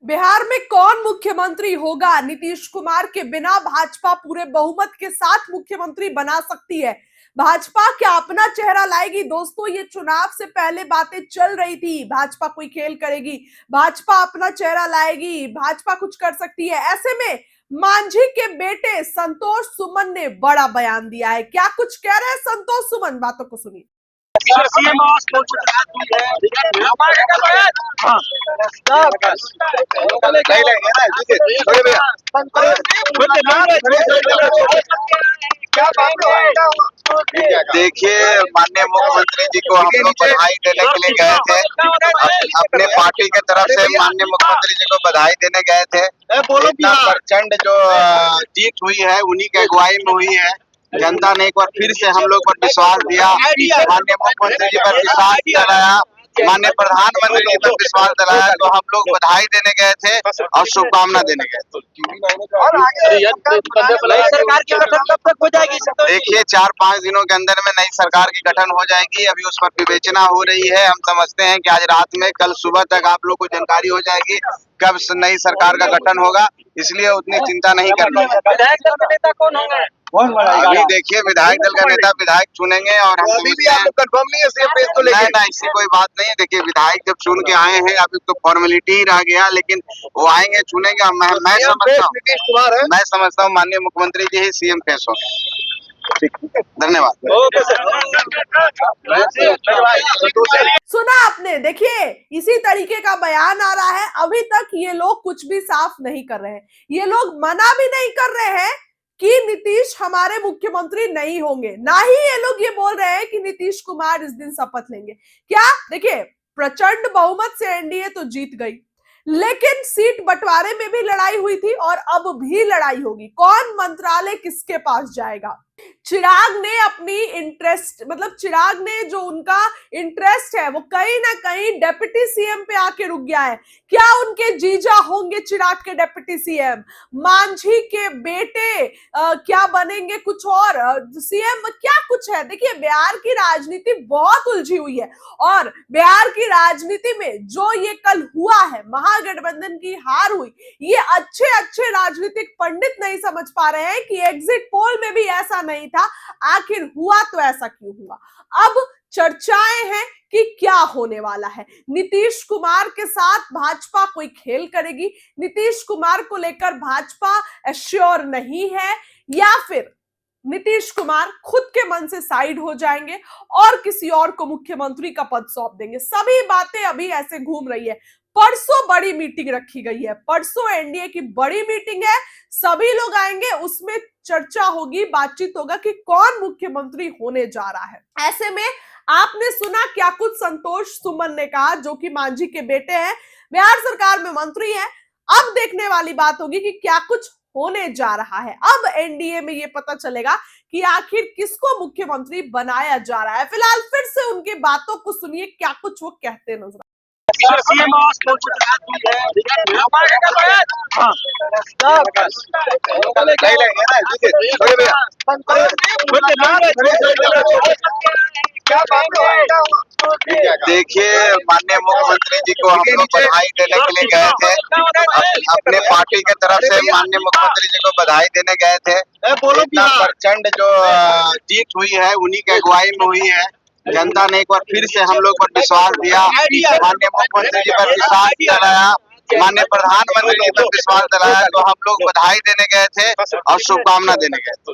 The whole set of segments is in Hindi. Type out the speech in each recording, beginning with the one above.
बिहार में कौन मुख्यमंत्री होगा? नीतीश कुमार के बिना भाजपा पूरे बहुमत के साथ मुख्यमंत्री बना सकती है। भाजपा क्या अपना चेहरा लाएगी? दोस्तों, ये चुनाव से पहले बातें चल रही थी, भाजपा कोई खेल करेगी, भाजपा अपना चेहरा लाएगी, भाजपा कुछ कर सकती है। ऐसे में मांझी के बेटे संतोष सुमन ने बड़ा बयान दिया है। क्या कुछ कह रहे हैं संतोष सुमन? बातों को सुनिए। सीएम आवास पहुंच चुका है। देखिए, माननीय मुख्यमंत्री जी को हम लोग बधाई देने के लिए गए थे। अपने पार्टी के तरफ से माननीय मुख्यमंत्री जी को बधाई देने गए थे। इतना प्रचंड जो जीत हुई है उन्हीं की अगुवाई में हुई है। जनता ने एक बार फिर से हम लोग पर विश्वास दिया, माननीय मुख्यमंत्री जी पर विश्वास दिलाया, माननीय प्रधानमंत्री जी पर विश्वास दिलाया, तो हम लोग बधाई देने गए थे और शुभकामना देने गए थे। सरकार की गठन कब तक हो जाएगी? देखिए, 4-5 दिनों के अंदर में नई सरकार की गठन हो जाएगी। अभी उस पर विवेचना हो रही है। हम समझते हैं कि आज रात में, कल सुबह तक आप लोग को जानकारी हो जाएगी कब नई सरकार का गठन होगा, इसलिए उतनी चिंता नहीं करनी है। विधायक दल के नेता कौन होंगे? अभी देखिए, विधायक दल का नेता विधायक चुनेंगे और हम अभी भी आप लोग कंफर्म नहीं है सीएम पेज को लेकर? नहीं, ऐसी कोई बात नहीं है। देखिए, विधायक जब चुन के आए हैं, अभी तो फॉर्मेलिटी ही रह गया, लेकिन वो आएंगे, चुनेंगे। मैं समझता हूँ माननीय मुख्यमंत्री जी ही सीएम फेस हो। धन्यवाद। सुना आपने? देखिए, इसी तरीके का बयान आ रहा है। अभी तक ये लोग कुछ भी साफ नहीं कर रहे हैं। ये लोग मना भी नहीं कर रहे हैं कि नीतीश हमारे मुख्यमंत्री नहीं होंगे, ना ही ये लोग ये बोल रहे हैं कि नीतीश कुमार इस दिन शपथ लेंगे। क्या देखिए, प्रचंड बहुमत से एनडीए तो जीत गई, लेकिन सीट बंटवारे में भी लड़ाई हुई थी और अब भी लड़ाई होगी। कौन मंत्रालय किसके पास जाएगा? चिराग ने अपनी चिराग ने जो उनका इंटरेस्ट है वो कहीं ना कहीं डेप्यूटी सीएम पे आके रुक गया है। क्या उनके जीजा होंगे चिराग के डेप्यूटी सीएम? मांझी के बेटे क्या बनेंगे कुछ और सीएम? क्या कुछ है? देखिए, बिहार की राजनीति बहुत उलझी हुई है और बिहार की राजनीति में जो ये कल हुआ है, महागठबंधन की हार हुई, ये अच्छे राजनीतिक पंडित नहीं समझ पा रहे हैं कि एग्जिट पोल में भी ऐसा नहीं था। आखिर हुआ तो ऐसा क्यों हुआ? अब चर्चाएं हैं कि क्या होने वाला है। नीतीश कुमार के साथ भाजपा कोई खेल करेगी? नीतीश कुमार को लेकर भाजपा एश्योर नहीं है, या फिर नीतीश कुमार खुद के मन से साइड हो जाएंगे और किसी और को मुख्यमंत्री का पद सौंप देंगे? सभी बातें अभी ऐसे घूम रही है। परसों बड़ी मीटिंग रखी गई है, परसों एनडीए की बड़ी मीटिंग है, सभी लोग आएंगे, उसमें चर्चा होगी, बातचीत होगा कि कौन मुख्यमंत्री होने जा रहा है। ऐसे में आपने सुना क्या कुछ संतोष सुमन ने कहा, जो कि मांझी के बेटे हैं, बिहार सरकार में मंत्री हैं। अब देखने वाली बात होगी कि क्या कुछ होने जा रहा है। अब एनडीए में ये पता चलेगा कि आखिर किसको मुख्यमंत्री बनाया जा रहा है। फिलहाल फिर से उनकी बातों को सुनिए, क्या कुछ वो कहते नजर। सीएम आवास पहुंच चुका देखिए, माननीय मुख्यमंत्री जी को हम लोग बधाई देने के लिए गए थे। अपने पार्टी के तरफ से माननीय मुख्यमंत्री जी को बधाई देने गए थे। इतना प्रचंड जो जीत हुई है उन्हीं की अगुवाई में हुई है। जनता ने एक बार फिर से हम लोग पर विश्वास दिया, माननीय मुख्यमंत्री जी पर विश्वास दिलाया, माननीय प्रधानमंत्री जी पर विश्वास दिलाया, तो हम लोग बधाई देने गए थे और शुभकामना देने गए थे।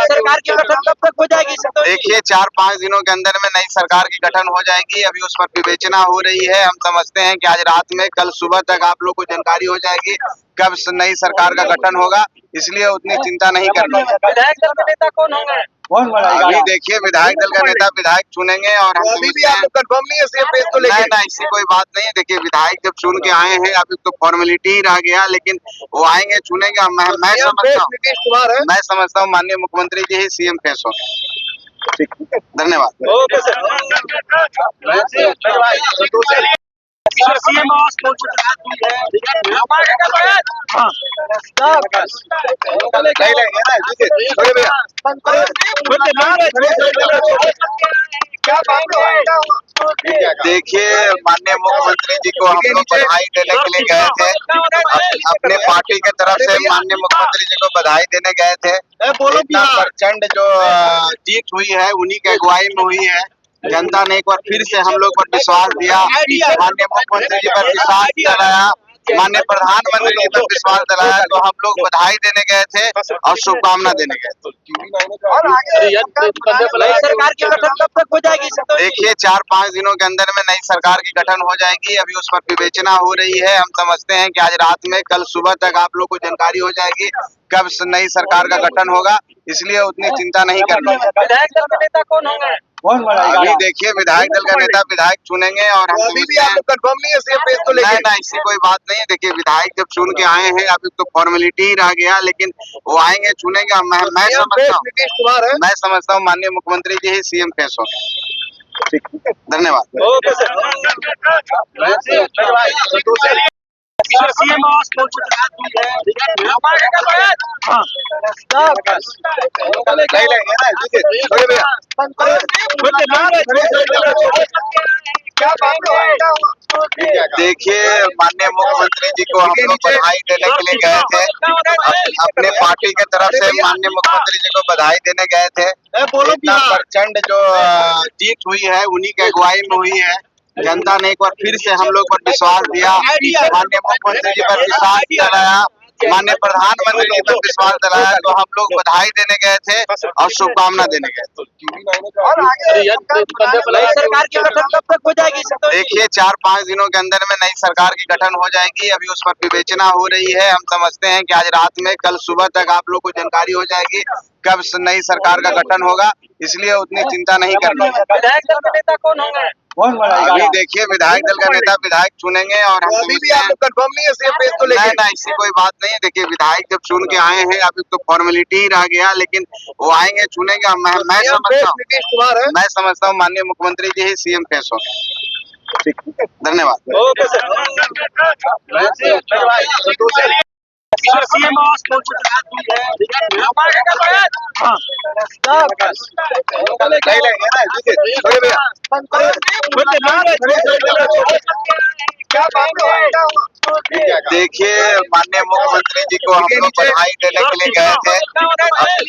सरकार की गठन कब तक हो जाएगी? देखिए, 4-5 दिनों के अंदर में नई सरकार की गठन हो जाएगी। अभी उस पर विवेचना हो रही है। हम समझते हैं कि आज रात में, कल सुबह तक आप लोग को जानकारी हो जाएगी कब नई सरकार का गठन होगा, इसलिए उतनी चिंता नहीं करनी है। विधायक दल के नेता कौन होंगे? अभी देखिए, विधायक दल का नेता विधायक चुनेंगे और हम अभी भी आप लोग कंफर्म नहीं है सीएम पेज को लेकर? नहीं, ऐसी कोई बात नहीं है। देखिए, विधायक जब चुन के आए हैं, अभी तो फॉर्मेलिटी ही रह गया, लेकिन वो आएंगे, चुनेंगे। मैं समझता हूँ माननीय मुख्यमंत्री जी ही सीएम फेस हो। धन्यवाद। सीएम आवास पहुंच चुका क्या मामला है? क्या हुआ? देखिए, माननीय मुख्यमंत्री जी को हम लोग बधाई देने के लिए गए थे। अपने पार्टी के तरफ से माननीय मुख्यमंत्री जी को बधाई देने गए थे। इतना प्रचंड जो जीत हुई है उन्हीं की अगुवाई में हुई है। जनता ने एक बार फिर से हम लोग पर विश्वास दिया, माननीय मुख्यमंत्री जी पर विश्वास दिलाया, माननीय प्रधानमंत्री जी पर विश्वास दिलाया, तो हम लोग बधाई देने गए थे और शुभकामना देने गए थे। नई सरकार की गठन कब तक हो जाएगी? देखिए, 4-5 दिनों के अंदर में नई सरकार की गठन हो जाएगी। अभी उस पर विवेचना हो रही है। हम समझते हैं कि आज रात में, कल सुबह तक आप लोग को जानकारी हो जाएगी कब नई सरकार का गठन होगा, इसलिए उतनी चिंता नहीं करनी है। विधायक दल के नेता कौन होंगे? अभी देखिए, विधायक दल का नेता विधायक चुनेंगे और हम अभी भी आप लोग कंफर्म नहीं है सीएम पेज को लेकर? नहीं, इससे कोई बात नहीं है। देखिए, विधायक जब चुन के आए हैं, अभी तो फॉर्मेलिटी ही रह गया, लेकिन वो आएंगे, चुनेंगे। नीतीश कुमार है। मैं समझता हूँ माननीय मुख्यमंत्री जी ही सीएम पेश होंगे। धन्यवाद। Okay sir. सीएम आवास पहुंच चुका क्या मामला है? क्या हुआ? देखिए, माननीय मुख्यमंत्री जी को हम लोग बधाई देने के लिए गए थे। अपने पार्टी के तरफ से माननीय मुख्यमंत्री जी को बधाई देने गए थे। इतना प्रचंड जो जीत हुई है उन्हीं की अगुवाई में हुई है। जनता ने एक बार फिर से हम लोग पर विश्वास दिया, माननीय मुख्यमंत्री जी पर विश्वास दिलाया, माननीय प्रधानमंत्री जी पर विश्वास दिलाया, तो हम लोग बधाई देने गए थे और शुभकामना देने गए थे। नई सरकार की गठन कब तक हो जाएगी? देखिए, 4-5 दिनों के अंदर में नई सरकार की गठन हो जाएगी। अभी उस पर विवेचना हो रही है। हम समझते हैं कि आज रात में, कल सुबह तक आप लोग को जानकारी हो जाएगी कब नई सरकार का गठन होगा, इसलिए उतनी चिंता नहीं करनी है। विधायक दल के नेता कौन होंगे? अभी देखिए, विधायक दल का नेता विधायक चुनेंगे और हम अभी भी आप लोग कंफर्म नहीं है सीएम पेज को लेकर? नहीं, इससे कोई बात नहीं है। देखिए, विधायक जब चुन के आए हैं, अभी तो फॉर्मेलिटी ही रह गया, लेकिन वो आएंगे, चुनेंगे। नीतीश कुमार है। मैं समझता हूँ माननीय मुख्यमंत्री जी ही सीएम पेश होंगे। धन्यवाद। Okay sir. सीएम आवास पहुंच चुका क्या मामला है? क्या हुआ? देखिए, माननीय मुख्यमंत्री जी को हम लोग बधाई देने के लिए गए थे।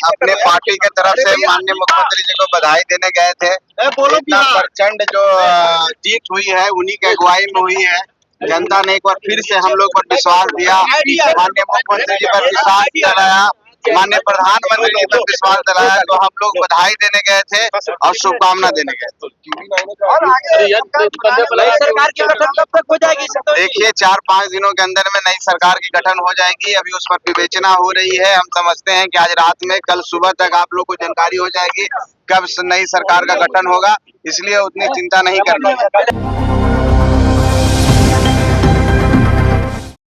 अपने पार्टी के तरफ से माननीय मुख्यमंत्री जी को बधाई देने गए थे। इतना प्रचंड जो जीत हुई है उन्हीं की अगुवाई में हुई है। जनता ने एक बार फिर से हम लोग पर विश्वास दिया, माननीय मुख्यमंत्री जी पर विश्वास दिलाया, माननीय प्रधानमंत्री जी पर विश्वास दिलाया, तो हम लोग बधाई देने गए थे और शुभकामना देने गए थे। नई सरकार की गठन कब तक हो जाएगी? देखिए, 4-5 दिनों के अंदर में नई सरकार की गठन हो जाएगी। अभी उस पर विवेचना हो रही है। हम समझते हैं कि आज रात में, कल सुबह तक आप लोग को जानकारी हो जाएगी कब नई सरकार का गठन होगा, इसलिए उतनी चिंता नहीं करनी है।